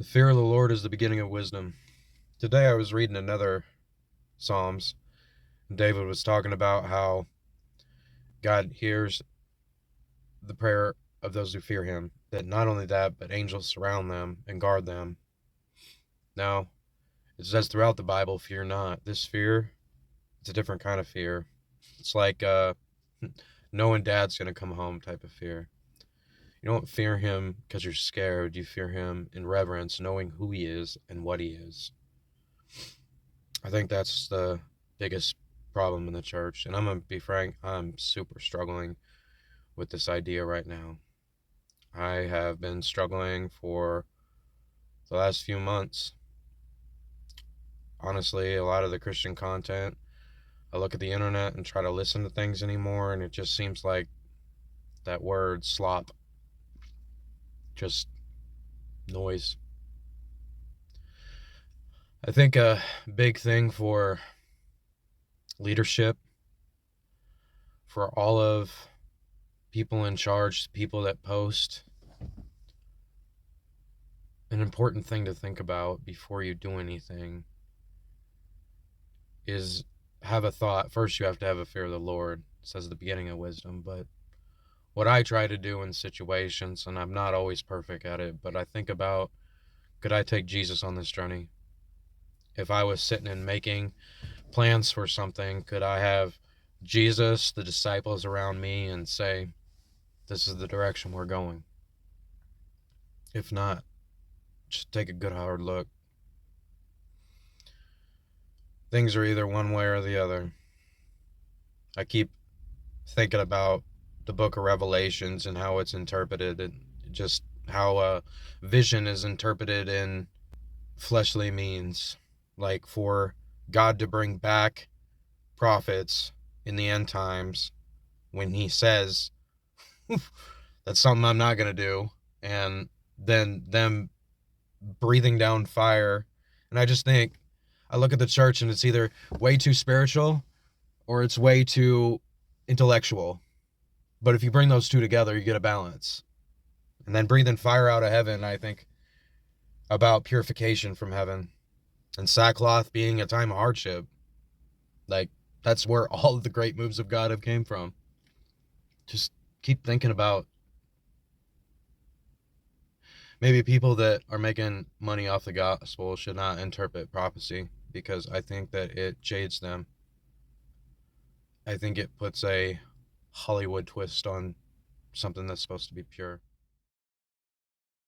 The fear of the Lord is the beginning of wisdom. Today I was reading another Psalms. David was talking about how God hears the prayer of those who fear him. That not only that, but angels surround them and guard them. Now, it says throughout the Bible, fear not. This fear, it's a different kind of fear. It's like knowing dad's going to come home type of fear. You don't fear him because you're scared. You fear him in reverence, knowing who he is and what he is. I think that's the biggest problem in the church. And I'm going to be frank, I'm super struggling with this idea right now. I have been struggling for the last few months. Honestly, a lot of the Christian content, I look at the internet and try to listen to things anymore, and it just seems like that word slop, just noise. I think a big thing for leadership, for all of people in charge, people that post, an important thing to think about before you do anything is have a thought. First, you have to have a fear of the Lord. It says the beginning of wisdom. But what I try to do in situations, and I'm not always perfect at it, but I think about, could I take Jesus on this journey? If I was sitting and making plans for something, could I have Jesus, the disciples around me, and say, this is the direction we're going? If not, just take a good hard look. Things are either one way or the other. I keep thinking about the book of Revelations and how it's interpreted, and just how vision is interpreted in fleshly means. Like for God to bring back prophets in the end times when he says, that's something I'm not going to do. And then them breathing down fire. And I just think, I look at the church and it's either way too spiritual or it's way too intellectual. But if you bring those two together, you get a balance. And then breathing fire out of heaven, I think about purification from heaven. And sackcloth being a time of hardship. Like, that's where all of the great moves of God have came from. Just keep thinking about maybe people that are making money off the gospel should not interpret prophecy, because I think that it jades them. I think it puts a Hollywood twist on something that's supposed to be pure.